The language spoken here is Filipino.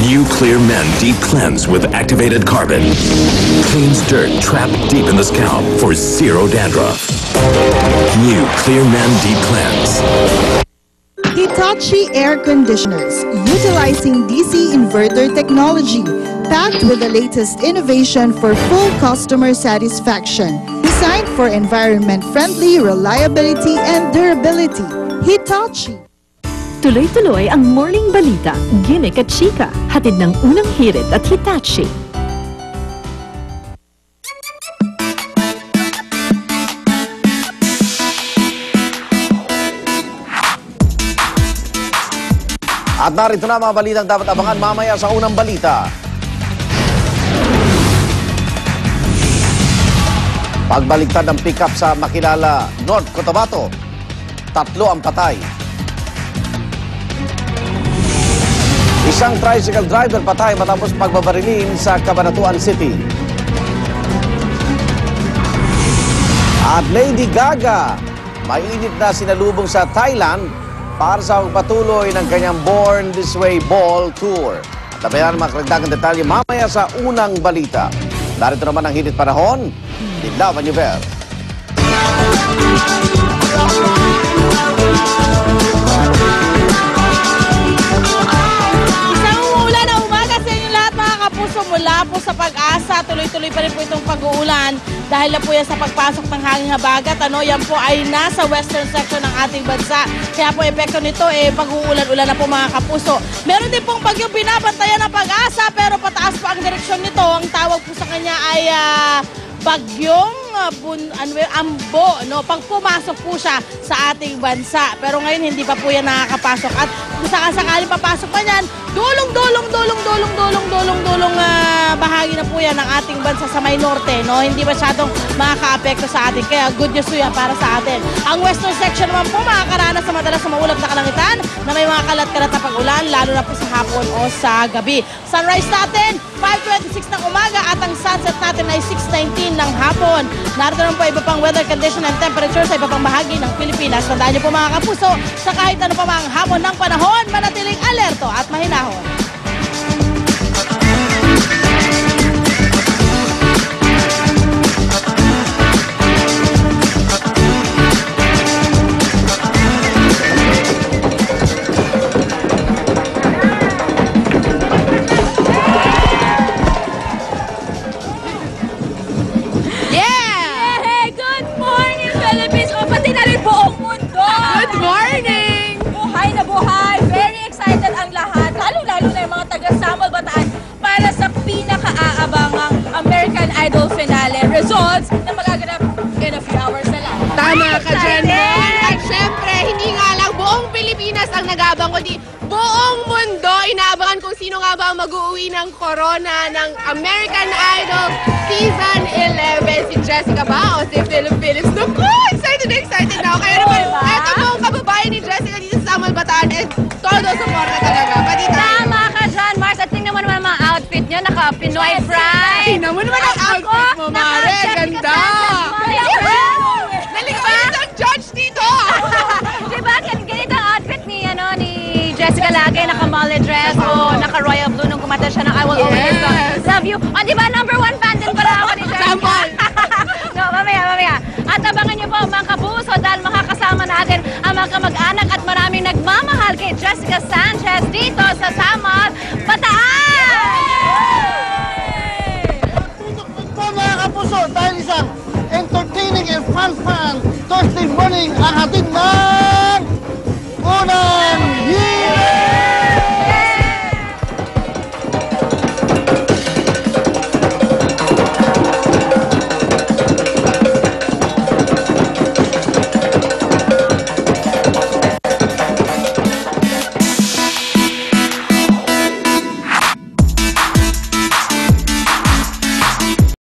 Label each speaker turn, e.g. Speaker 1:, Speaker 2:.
Speaker 1: New Clear Men Deep Cleanse with activated carbon. Cleans dirt trapped deep in the scalp for zero dandruff. New Clear Men Deep Cleanse.
Speaker 2: Hitachi Air Conditioners, utilizing DC inverter technology, packed with the latest innovation for full customer satisfaction. Designed for environment-friendly reliability and durability. Hitachi.
Speaker 3: Tuloy-tuloy ang Morning Balita, Gimmick at Chika, hatid ng unang hirit at Hitachi.
Speaker 4: At narito na mga balitang dapat abangan mamaya sa unang balita. Pagbaliktad ng pick-up sa Makilala, North Cotabato, 3 ang patay. Isang tricycle driver patay matapos pagbabarilin sa Cabanatuan City. At Lady Gaga, mainit na sinalubong sa Thailand para sa pagpatuloy ng kanyang Born This Way Ball Tour. At tabayan ang mga karagdagang detalye mamaya sa unang balita. Narito naman ang hinit panahon, Linda Vanyuver.
Speaker 5: Mula po sa Pag-asa, tuloy-tuloy pa rin po itong pag-uulan dahil na po yan sa pagpasok ng hanging habagat. Yan po ay nasa western section ng ating bansa. Kaya po epekto nito, pag-uulan-ulan na po mga kapuso. Meron din pong bagyong binabantayan ng Pag-asa pero pataas po ang direksyon nito. Ang tawag po sa kanya ay bagyong Ambo, no? Pag pumasok po siya sa ating bansa. Pero ngayon hindi pa po yan nakakapasok. At kung sakasakaling papasok pa yan, dulong bahagi na po yan ng ating bansa sa may norte, no? Hindi masyadong makaka-apekto sa atin. Kaya good news po yan para sa atin. Ang western section naman po makakaranas sa madalas na maulap na kalangitan na may mga kalat-kalat na pag-ulan, lalo na po sa hapon o sa gabi. Sunrise natin, 5:26 ng umaga at ang sunset natin ay 6:19 ng hapon. Narito naman po iba pang weather condition and temperature sa iba pang bahagi ng Pilipinas. Tandaan niyo po mga kapuso, sa kahit ano pa mga hamon ng panahon, manatiling alerto at mahinahon. Results na magaganap in a few hours na lang.
Speaker 6: Tama ka dyan, Mon. At syempre, hindi nga lang buong Pilipinas ang nag-aabang, kundi buong mundo inaabangan kung sino nga ba ang mag-uuwi ng corona ng American Idol Season 11. Si Jessica ba o si Philip Phillips? Naku, excited na ako. Kaya naman, eto po ang kababayan ni Jessica dito sa Samuel Bataan and todo support na talaga.
Speaker 7: Tama ka dyan, Mars. At tingnan mo naman mga outfit nyo. Naka-Pinoy Pride.
Speaker 6: Tingnan mo naman ang outfit mo, Mare. Ganda. Naligaw ang judge dito.
Speaker 7: Diba? Ganito ang outfit ni Jessica Lagay. Naka-mole dress o naka-royal blue nung kumata siya ng I Will Always Love You. O diba, #1 fan din pala ako ni Jessica. No, mamaya. At abangan niyo po mga kapuso dahil makakasama natin ang mga kamag-anak at maraming nagmamahal kay Jessica Sanchez dito sa Samuel Bataan!
Speaker 8: Mga kapuso, dahil isang entertaining and fun Thursday morning ang hatid na